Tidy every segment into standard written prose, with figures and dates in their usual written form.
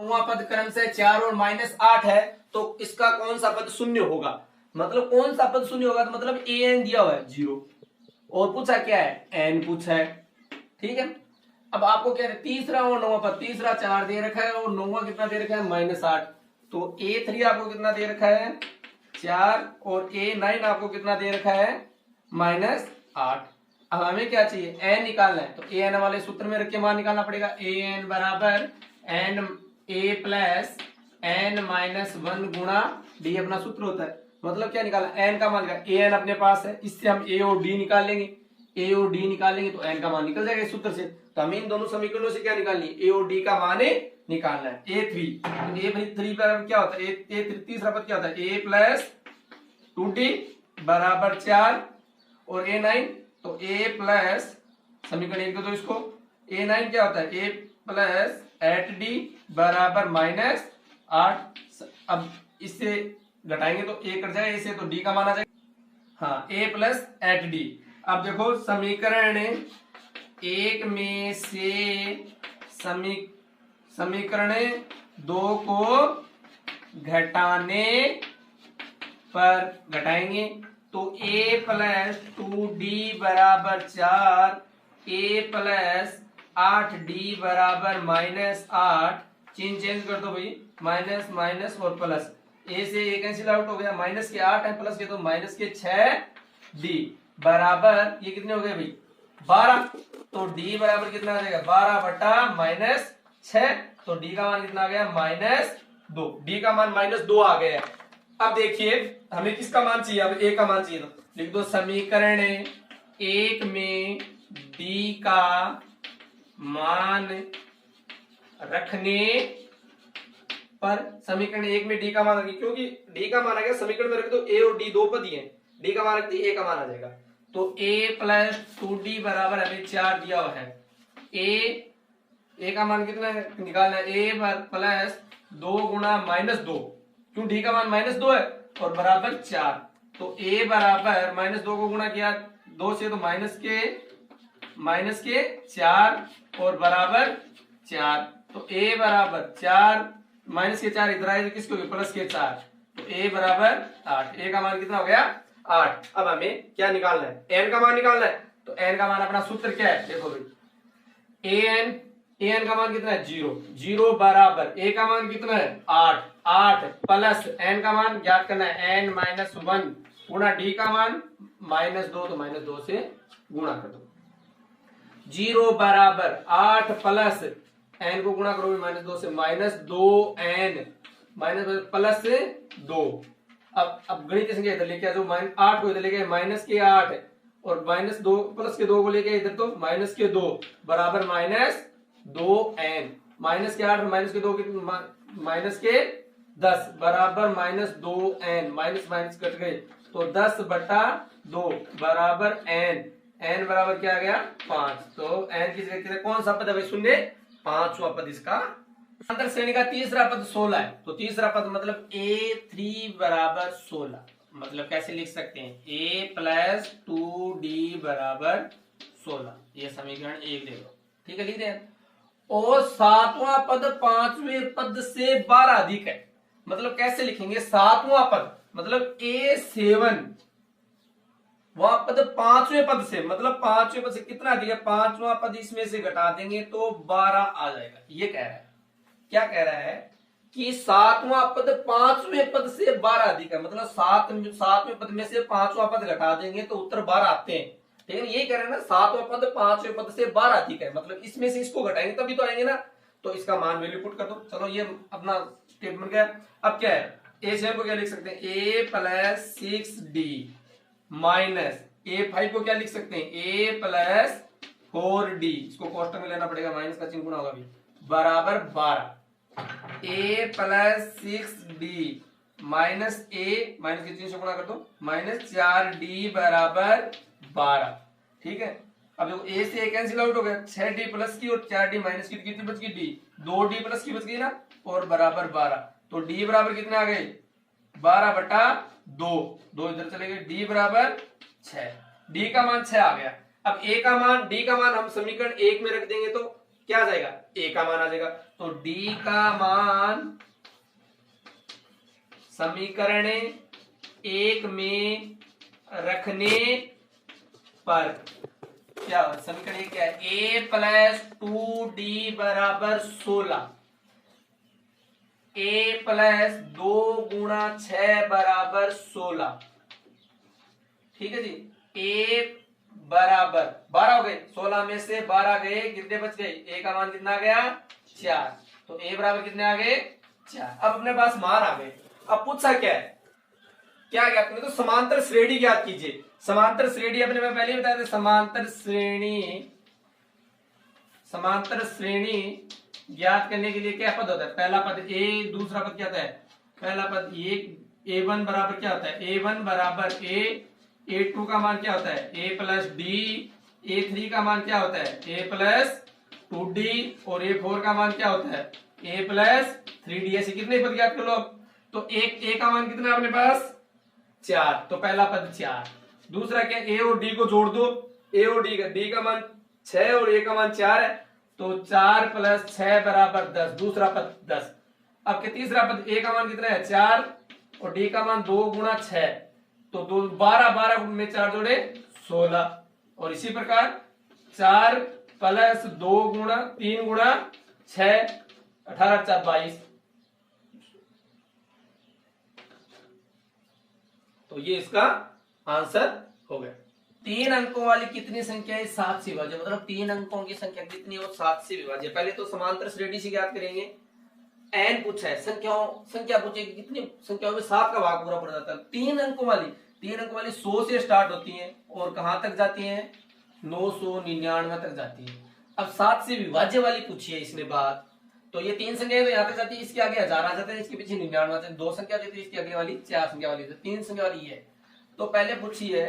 नौवां पद क्रमशः 4 और -8 है, तो इसका कौन सा पद शून्य होगा? मतलब कौन सा पद शून्य होगा? तो मतलब ए एन दिया हुआ है 0 और पूछा क्या है? एन पूछा है। ठीक है, अब आपको क्या है, तीसरा और नौवां पद, तीसरा 4 दे रखा है और नौवां कितना दे रखा है? -8। तो A3 आपको कितना दे रखा है? 4 और A9 आपको कितना दे रखा है? -8। अब हमें क्या चाहिए? n निकालना है, तो an वाले सूत्र में रख के मान निकालना पड़ेगा। an बराबर n a प्लस n -1 गुणा d अपना सूत्र होता है। मतलब क्या निकालना? n का मान निकाल, an अपने पास है, इससे हम a और d निकाल लेंगे। a और d निकालेंगे तो n का मान निकल जाएगा इस सूत्र से। तो हमें इन दोनों समीकरणों से क्या निकालनी है? a और d का मान निकालना है। A3 तो A3 बराबर क्या होता है? A3 तीसरा पद क्या होता है? a प्लस 2d बराबर 4 और A9 तो a प्लस समीकरण 1 दो इसको, A9 क्या होता है? a प्लस 8d बराबर -8। अब इससे घटाएंगे तो a कट जाएगा, इससे तो d का मान आ जाएगा। हाँ, a प्लस 8d। अब देखो समीकरण 1 में से समीकरण 2 को घटाने पर घटाएंगे तो a प्लस 2d बराबर 4, a प्लस 8d बराबर -8। चिन्ह चेंज कर दो भाई, माइनस माइनस और प्लस, a से a कैंसिल आउट हो गया, माइनस के 8 है, प्लस के तो माइनस के 6d बराबर ये कितने हो गए भाई? 12। तो d बराबर कितना आ जाएगा? 12/-6। तो d का मान कितना आ गया? -2। d का मान -2 आ गया। अब देखिए हमें किसका मान चाहिए? अब a का मान चाहिए, तो लिख दो समीकरण 1 में d का मान रखने पर, समीकरण 1 में d का मान रखिए, क्योंकि d का मान आ गया समीकरण में रख दो, a और d दो पद ही हैं, d का मान रखती है, a का मान आ जाएगा। तो a प्लस 2d बराबर हमें 4 दिया हुआ है। a का मान कितना निकालना है? a प्लस 2 गुणा -2, क्यों? d का मान -2 है और बराबर 4। तो a बराबर -2 को गुणा किया 2 से तो माइनस के 4 और बराबर 4। तो a बराबर 4, माइनस के 4 इधर आए तो किसको? प्लस के 4। तो a बराबर 8। a का मान कितना हो गया? 8। अब हमें क्या निकालना है? n का मान निकालना है। तो n का मान अपना सूत्र क्या है? देखो भाई, an का मान कितना है? 0 बराबर a का मान कितना है? 8 प्लस n का मान ज्ञात करना है, n -1 गुणा d का मान -2, तो -2 से गुणा कर दो। 0 बराबर 8 प्लस n को गुणा करो -2 से, -2n प्लस 2। अब गणित संख्या इधर लेके आ जाओ, -8 को इधर लेके माइनस के 8 और -2 प्लस के 2 को लेके इधर तो माइनस के 2 बराबर -2n, माइनस के 8 और माइनस के 2 माइनस के 10 बराबर -2n, माइनस माइनस कट गए तो 10/2 बराबर n बराबर क्या आ गया? 5। तो n की जगह कौन सा पद है? शून्य, 5वां पद इसका। अंतर श्रेणी का तीसरा पद 16 है, तो तीसरा पद मतलब A3 बराबर 16। मतलब कैसे लिख सकते हैं? a प्लस 2d बराबर 16, ये समीकरण 1 ले लो। ठीक है, लिख दें। और 7वां पद 5वें पद से 12 अधिक है। मतलब कैसे लिखेंगे? 7वां पद मतलब A7, वह पद 5वें पद से, मतलब 5वें पद से कितना अधिक है? 5वां पद इसमें से घटा देंगे तो 12 आ जाएगा। ये कह रहा है, क्या कह रहा है? कि 7वां पद 5वें पद से 12 अधिक है। मतलब 7वें पद में से 5वां पद घटा देंगे तो उत्तर 12 आते हैं। लेकिन ये कह रहे हैं ना, 7वां पद 5वें पद से 12 अधिक है, मतलब इसमें से इसको घटाएंगे तभी तो आएंगे ना। तो इसका मान वैल्यू पुट कर दो। चलो ये अपना स्टेटमेंट क्या है? अब क्या है? A7 को क्या लिख सकते हैं? a plus 6d minus A5 को क्या लिख सकते हैं? a प्लस 4d, इसको कोष्टक में लेना पड़ेगा, माइनस का चिन्ह गुना होगा भी, बराबर 12। a plus 6d minus a, minus के चिन्ह से गुणा कर दो, -4d बराबर 12। ठीक है, अब देखो a से a कैंसिल आउट हो गया, 6d प्लस की और 4d माइनस की, कितनी बच गई? d, 2d प्लस की बच गई ना, और बराबर 12। तो d बराबर कितने आ गए? 12/2, 2 इधर चले गए, d बराबर 6। d का मान 6 आ गया। अब a का मान, d का मान हम समीकरण 1 में रख देंगे तो क्या आ जाएगा? a का मान आ जाएगा। तो तो d का मान समीकरण 1 में रखने पर क्या समीकरण क्या है, a प्लस 2d बराबर 16, a प्लस 2 गुणा 6 बराबर 16। ठीक है जी, a बराबर 12 हो गए, 16 में से 12 गए, कितने बच गए, a का मान कितना आ गया 4, तो a बराबर कितने आ गए 4। अब अपने पास मान आ गए। अब पूछा क्या है, क्या ज्ञात करें, तो समांतर श्रेणी ज्ञात कीजिए। समांतर श्रेणी अपने में पहले ही बताया था, समांतर श्रेणी ज्ञात करने के लिए क्या पद होता है, पहला पद a, दूसरा पद क्या होता है, पहला पद a1 बराबर क्या होता है, a1 बराबर a, a2 का मान क्या होता है a प्लस डी, a3 का मान क्या होता है a प्लस 2d, और a4 का मान क्या होता है a प्लस 3d। ऐसे कितने पद ज्ञात कर लो। तो एक a का मान कितना है अपने पास 4, तो पहला पद 4। दूसरा क्या, a और d को जोड़ दो, a और d का मान 6 और a का मान 4 है, तो 4 प्लस 6 बराबर 10, दूसरा पद 10। अब के तीसरा पद a का मान कितना है 4 और d का मान 2 गुणा 6, तो 12 में 4 जोड़े 16, और इसी प्रकार 4 प्लस 2 गुणा 3 गुणा 6, 18 4 22। तो ये इसका आंसर हो गया। 3 अंकों वाली कितनी संख्या है 7 से विभाज्य, मतलब 3 अंकों की संख्या कितनी हो 7 से विभाज्य। पहले तो समांतर श्रेणी से ज्ञात करेंगे। n पूछा है, संख्या पूछेगी कितनी संख्याओं में 7 का भाग पूरा पड़ जाता है। 3 अंकों वाली 100 से स्टार्ट होती है और कहां तक जाती है 999 तक जाती है। अब 7 से विभाज्य वाली पूछी है इसने बात, तो ये 3 संख्या तो यहाँ तक जाती है, इसके आगे 1000 आ जाते हैं, इसके पीछे 99 आते हैं, 2 संख्या देती है, इसके आगे वाली 4 संख्या वाली, 3 संख्या वाली है। तो पहले पूछी है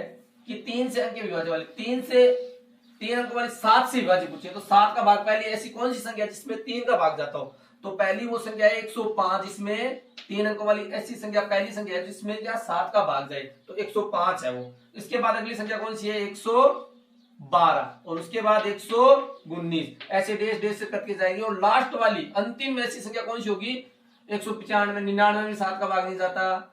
कि 3 से अंक विभाज्य वाली, 3 अंक वाली 7 से विभाज्य पूछी है, तो 7 का भाग पहले ऐसी कौन सी संख्या जिसमें 3 का भाग जाता हो, तो पहली वो संख्या है 105, जिसमें 3 अंकों वाली ऐसी संख्या पहली संख्या है जिसमें क्या 7 का भाग जाए, तो 105 है वो। इसके बाद अगली संख्या कौन सी है 112, और उसके बाद 119, ऐसे डेश डेश से करके जाएंगे, और लास्ट वाली अंतिम ऐसी संख्या कौन सी होगी 195, 99 में 7 का भाग नहीं जाता,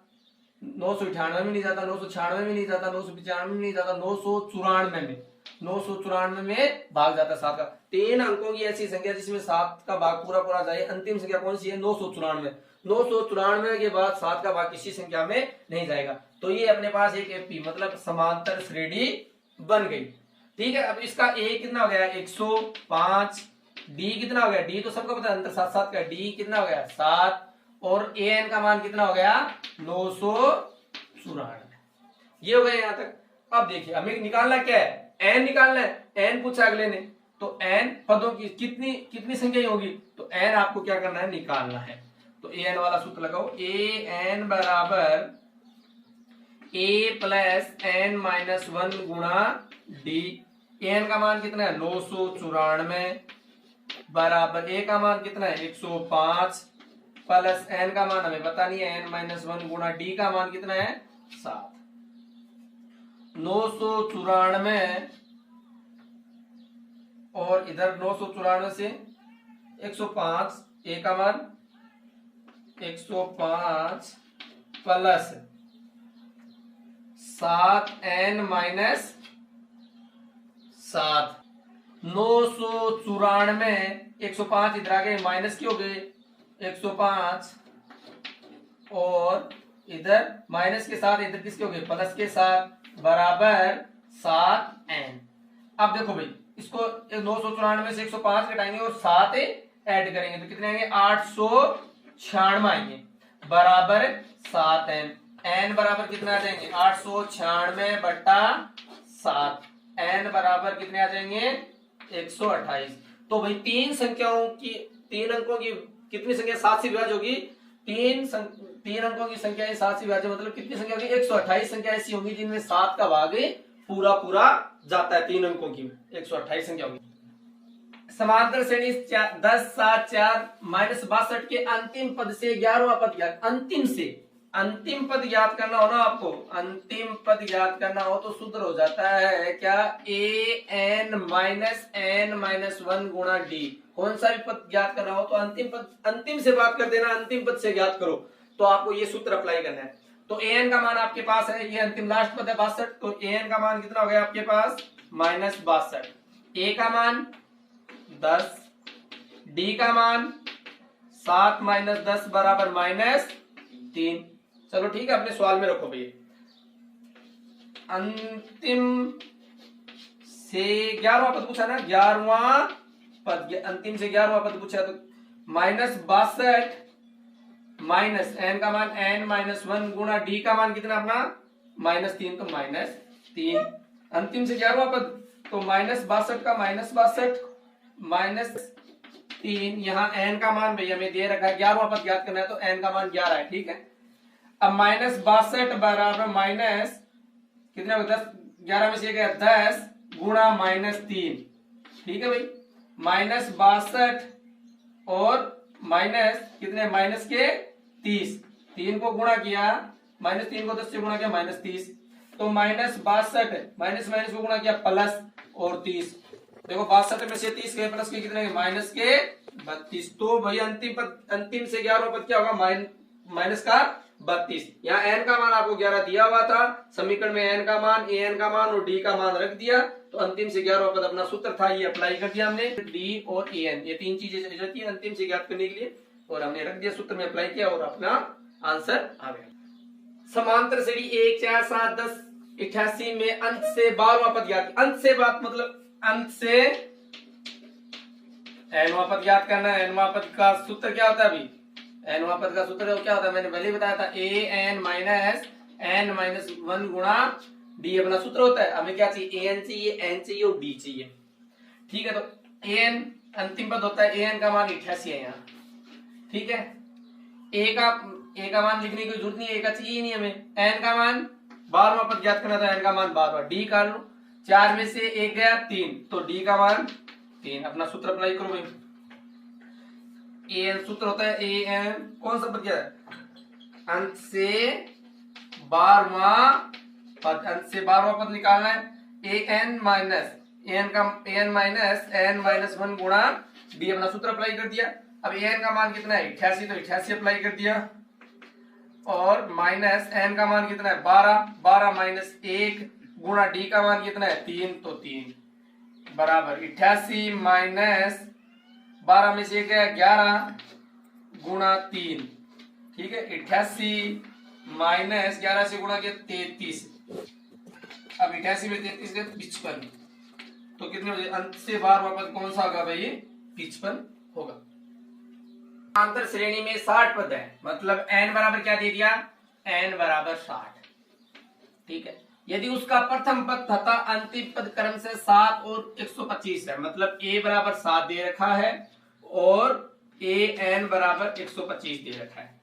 998 में नहीं जाता, 996 में नहीं जाता, 995 में नहीं जाता, 994 में भाग जाता 7 का। 3 अंकों की ऐसी संख्या जिसमें 7 का भाग पूरा जाए, अंतिम संख्या कौन सी है 994। 994 के बाद 7 का भाग किसी संख्या में नहीं जाएगा, तो ये अपने पास एक एपी मतलब समांतर श्रेणी बन गई। ठीक है, अब इसका a कितना हो गया 105, d कितना हो गया, d तो सबको पता है अंतर 7 7 का, d कितना हो गया 7, और an का मान कितना हो गया 994। ये हो गया यहां तक। अब देखिए हमें निकालना क्या है, n निकालना है। n पूछा अगले ने, तो n पदों की कितनी संख्या होगी, तो n आपको क्या करना है निकालना है। तो an वाला सूत्र लगाओ, an बराबर a प्लस n माइनस 1 गुणा d। an का मान कितना है 994 बराबर a का मान कितना है 105 प्लस n का मान हमें पता नहीं है n माइनस 1 गुणा d का मान कितना है 7। 994 और इधर 994 से 105, a का मान 105 प्लस 7n माइनस 7। 994 105 इधर आ गए माइनस के हो गए 105, और इधर माइनस के साथ इधर किसके हो गए प्लस के साथ, बराबर 7n। अब देखो भाई इसको 994 से 105 घटाएंगे और 7 ऐड करेंगे तो कितने आएंगे 896 आएंगे, बराबर 7n। n बराबर कितना आ जाएंगे 896 बटा 7, n बराबर कितने आ जाएंगे 128। तो भाई 3 अंकों की कितनी संख्या 7 से विभाज्य होगी, 3 अंकों की संख्या 7 से विभाज्य मतलब कितनी संख्या होगी 128 संख्या ऐसी होंगी जिनमें 7 का भाग पूरा जाता है। 3 अंकों की 128 संख्या होगी। समांतर श्रेणी 10 7 4 -62 के अंतिम पद से 11वां पद ज्ञात, अंतिम से अंतिम पद ज्ञात करना हो ना, आपको अंतिम पद ज्ञात करना हो तो सूत्र हो जाता है क्या, ए एन माइनस वन गुणा डी। कौन सा भी पद ज्ञात करना हो तो अंतिम पद, अंतिम से बात कर देना, अंतिम पद से ज्ञात करो, तो आपको ये सूत्र अप्लाई करना है। तो ए एन का मान आपके पास है, ये अंतिम लास्ट पद है 62, तो ए एन का मान कितना हो गया आपके पास -62, ए का मान 10, डी का मान 7 माइनस 10 बराबर -3। चलो ठीक है, अपने सवाल में रखो भैया। अंतिम से 11वां पद पूछा ना, 11वां पद, अंतिम से 11वां पद पूछा, तो -62 माइनस एन का मान n-1 गुणा डी का मान कितना अपना -3, तो -3। अंतिम से 11वां पद, तो -62 का -62 -3, यहाँ n का मान भैया हमें दे रखा है, 11वां पद ज्ञात करना है तो n का मान 11 है, ठीक है। अब -62 बराबर माइनस कितना, 10, 11 में से गया 10 गुणा -3, ठीक है भाई, -62 और माइनस कितने, माइनस के 30, 3 को गुणा किया, -3 को 10 से गुणा किया -30, तो -62 माइनस को गुणा किया प्लस और 30, देखो 62 में से 30 गए प्लस के कितने, माइनस के 32। तो भाई अंतिम पद, अंतिम से 11वां पद क्या होगा, माइनस का 32। यहाँ n का मान आपको 11 दिया हुआ था, समीकरण में n का मान, a n का मान और d का मान रख दिया, तो अंतिम से 11वां पद अपना सूत्र था, ये अप्लाई कर दिया हमने, d और a n, ये तीन चीजें चाहिए रहती है अंतिम से ज्ञात करने के लिए, और हमने रख दिया, सूत्र में अप्लाई किया और अपना आंसर आ गया। समांतर श्रेणी 1, 4, 7, 10, 88 में अंत से 12वां पद ज्ञात, अंत से बात मतलब अंत से nवां पद ज्ञात करना है। nवां पद का सूत्र क्या होता है अभी, nवां पद का सूत्र क्या होता है, मैंने पहले ही बताया था, n-1 गुणा d अपना सूत्र होता है। हमें क्या चाहिए, an चाहिए, n चाहिए और d चाहिए, ठीक है। तो an अंतिम पद होता है, an का मान 88 है यहाँ, ठीक है। a का मान लिखने की जरूरत नहीं है, a का चाहिए ही नहीं हमें। n का मान 12वां पद ज्ञात करना था, n का मान 12, d का लो, 4 में से 1 गया 3, तो d का मान 3, अपना सूत्र अप्लाई करो भाई। an सूत्र होता है an, कौन सा पद क्या है, अंत से 12वां पद, अंत से 12वां पद निकालना है, an माइनस n-1 गुणा d, अपना सूत्र अप्लाई कर दिया। अब an का मान कितना है 88, तो 88 अप्लाई कर दिया, और माइनस n का मान कितना है 12 माइनस 1 गुणा d का मान कितना है 3, तो 3 बराबर 88 माइनस 12 में से गया 11 गुणा 3, ठीक है। 88 माइनस 11 से गुणा किया 33, अब 88 में 33 गए 55, तो कितने बजे, अंत से 12वां पद कौन सा होगा भाई, 55 होगा। समांतर श्रेणी में 60 पद है, मतलब n बराबर क्या दे दिया, n बराबर 60, ठीक है। यदि उसका प्रथम पद तथा अंतिम पद क्रम से 7 और 125 है, मतलब a बराबर 7 दे रखा है और an बराबर 125 दे रखा है।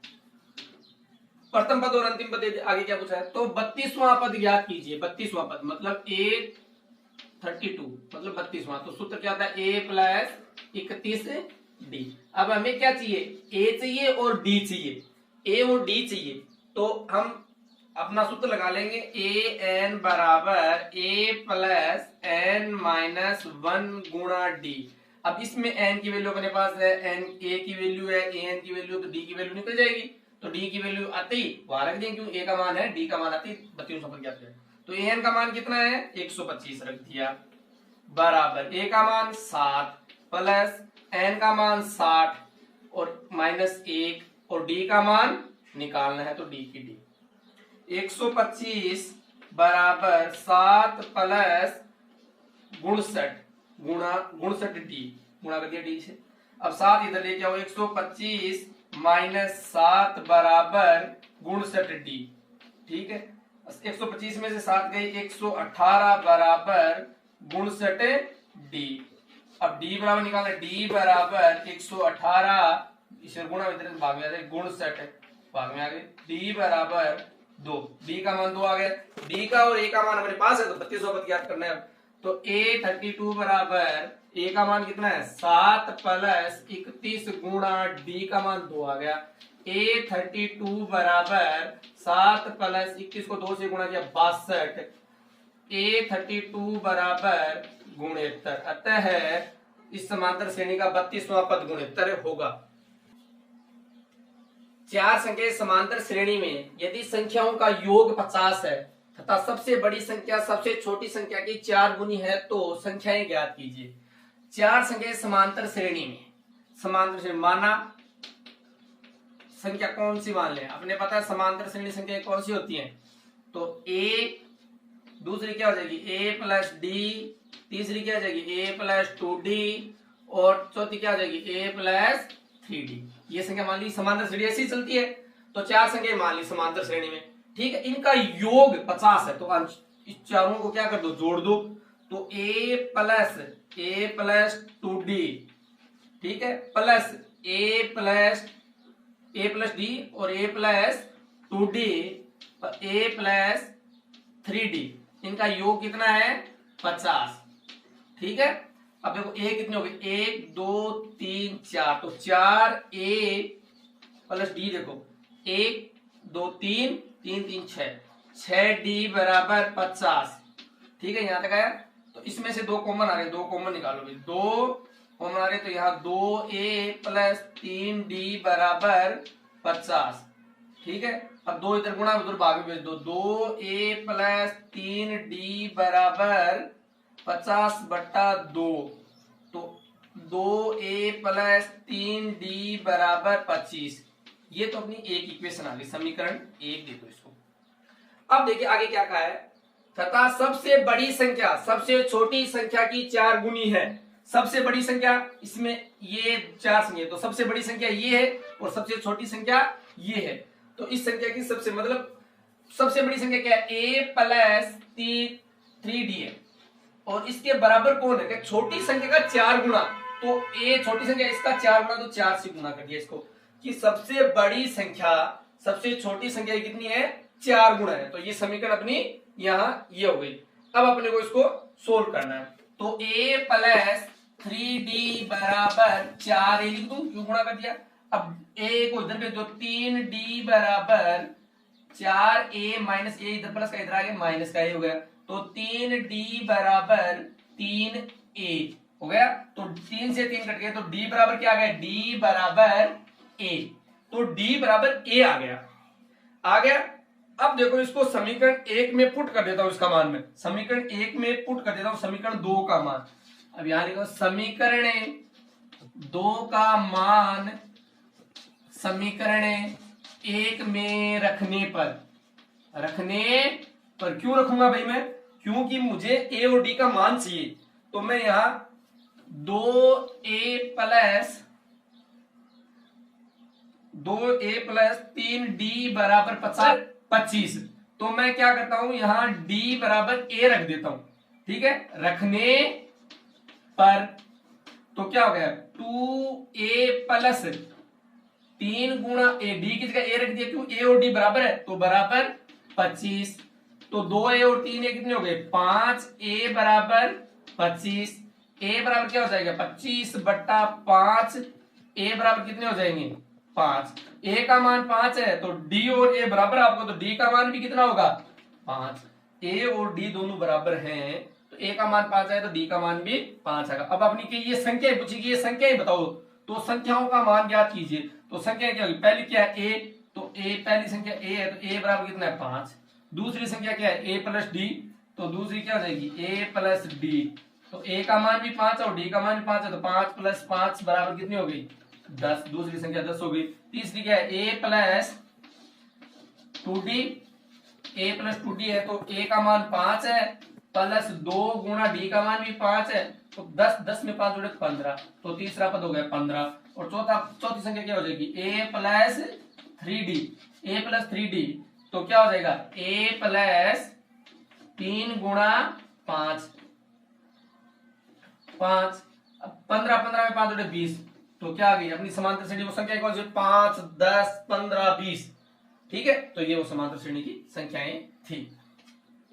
प्रथम पद और अंतिम पद आगे क्या पूछा है, तो 32वां पद ज्ञात कीजिए। 32वां पद मतलब a32 मतलब 32वां, तो सूत्र क्या होता है, a प्लस 31d। अब हमें क्या चाहिए, a चाहिए और d चाहिए, a और d चाहिए, तो हम अपना सूत्र लगा लेंगे, an बराबर a प्लस n-1 गुणा d। अब इसमें n की वैल्यू अपने पास है, n a की वैल्यू है, an की वैल्यू, तो d की वैल्यू निकल जाएगी, तो d की वैल्यू आते ही वहां रख देंगे, क्यों a का मान है, d का मान आते ही 32वां पद ज्ञात करें, तो an का मान कितना है 125 रख दिया, बराबर a का मान 7 प्लस n का मान 60 और माइनस 1 और d का मान निकालना है, तो d की d 125 बराबर 7 प्लस 69 गुणा 69d, गुणा कर दिया d से। अब 7 इधर लेके आओ, 125 माइनस 7 बराबर 69d, ठीक है। 125 में से 7 गई, 118 बराबर 69d। अब d बराबर निकालना, d बराबर 118, इसे गुणा भाग में आ जाए, 69 भाग में आ गए, d बराबर 2, d का मान 2 आ गया, d का और a का मान हमारे पास है, तो 32वां पद ज्ञात करना है। तो a32 बराबर a का मान कितना है 7 प्लस 31 गुणा d का मान 2 आ गया, A32 बराबर 7 प्लस 21 को 2 से गुणा किया 62, A32 बराबर गुणोत्तर, अतः इस समांतर श्रेणी का 32वां पद गुणोत्तर होगा। चार संख्या समांतर श्रेणी में यदि संख्याओं का योग 50 है तथा सबसे बड़ी संख्या सबसे छोटी संख्या की 4 गुनी है तो संख्याएं ज्ञात कीजिए। चार संख्या समांतर श्रेणी में, समांतर श्रेणी माना संख्या कौन सी मान ले, अपने पता है समांतर श्रेणी संख्या कौन सी होती है, तो a, दूसरी क्या हो जाएगी a प्लस डी, तीसरी क्या हो जाएगी a प्लस 2d और चौथी क्या हो जाएगी a प्लस 3d। ये संख्या मान ली समांतर श्रेणी ऐसी चलती है, तो चार संख्या मान ली समांतर श्रेणी में, ठीक है। इनका योग 50 है तो इस चारों को क्या कर दो, जोड़ दो, तो a प्लस 2d, ठीक है, प्लस a प्लस d और a प्लस 2d और a प्लस 3d, इनका योग कितना है 50, ठीक है। अब देखो a कितनी हो गई 1 2 3 4, तो 4a प्लस d, देखो 1 2 3 3 3 6d बराबर 50, ठीक है। यहां तक आया, तो इसमें से 2 कॉमन आ रहे, 2 कॉमन निकालो भाई, 2 कॉमन आ रहे, तो यहाँ 2a प्लस 3d बराबर 50, ठीक है। अब 2 इधर गुणा उधर भाग भेज दो, 2a प्लस 3d बराबर 50/2, तो 2a प्लस 3d बराबर 25। ये तो अपनी एक इक्वेशन आ गई, समीकरण 1 देखो इसको। अब देखिए आगे क्या कहा है, तथा सबसे बड़ी संख्या सबसे छोटी संख्या की 4 गुनी है। सबसे बड़ी संख्या इसमें ये 4 संख्या, तो सबसे बड़ी संख्या ये है और सबसे छोटी संख्या ये है, तो इस संख्या की सबसे मतलब सबसे बड़ी संख्या क्या है a प्लस 3d है और इसके बराबर कौन है, छोटी संख्या का 4 गुना, तो a छोटी संख्या इसका 4 गुना, तो 4 से गुना कर दिया इसको, कि सबसे बड़ी संख्या सबसे छोटी संख्या कितनी है 4 गुना है, तो ये समीकरण अपनी यहाँ ये हो गई। अब अपने को इसको सोल्व करना है, तो a प्लस 3d बराबर 4a लिख दूं, क्यों गुणा कर दिया। अब a को इधर भेज दो, 3d बराबर 4a माइनस a, इधर प्लस का इधर आ गया माइनस का a हो गया, तो 3d बराबर 3a हो गया, तो 3 से 3 कट गए, तो d बराबर क्या आ गया, d बराबर a, तो d बराबर a आ गया। अब देखो इसको समीकरण 1 में पुट कर देता हूं, इसका मान में समीकरण 1 में पुट कर देता हूं समीकरण 2 का मान। अब यहां लिखो समीकरण 2 का मान समीकरण 1 में रखने पर क्यों रखूंगा भाई मैं, क्योंकि मुझे a और d का मान चाहिए, तो मैं यहां 2a प्लस 3d बराबर 25, तो मैं क्या करता हूं यहां d बराबर a रख देता हूं, ठीक है। रखने पर तो क्या हो गया 2a प्लस 3 गुणा a, d की जगह a रख दिया, क्यों a और d बराबर है, तो बराबर 25, तो 2a और 3a कितने हो गए 5a बराबर 25, a बराबर क्या हो जाएगा 25/5, a बराबर कितने हो जाएंगे 5, a का मान 5 है तो d और a बराबर आपको, तो d का मान भी कितना होगा 5, a और d दोनों बराबर हैं, तो a का मान 5 है तो d का मान भी 5 आएगा। अब अपनी की ये संख्या पूछी कि ये संख्या ही बताओ, तो संख्याओं का मान ज्ञात कीजिए, तो संख्या क्या होगी, पहली क्या है a, तो a पहली संख्या a है, तो a बराबर कितना है 5, दूसरी संख्या क्या है a प्लस d, तो दूसरी क्या हो जाएगी a प्लस d, तो a का मान भी 5 और d का मान भी 5 है, तो 5 प्लस 5 बराबर कितनी हो गई 10, दूसरी संख्या 10 हो गई। तीसरी क्या है a प्लस 2d है, तो a का मान 5 है प्लस 2 गुणा d का मान भी 5 है, तो 10 में 5 जोड़े 15, तो तीसरा पद हो गया 15, और चौथी संख्या क्या हो जाएगी a प्लस 3d, तो क्या हो जाएगा a प्लस 3 गुणा 5, 15 में 5 जोड़े 20, तो क्या आ गई अपनी समांतर श्रेणी वो संख्या कौन सी 5 10 15 20, ठीक है। तो ये वो समांतर श्रेणी की संख्याएं थी।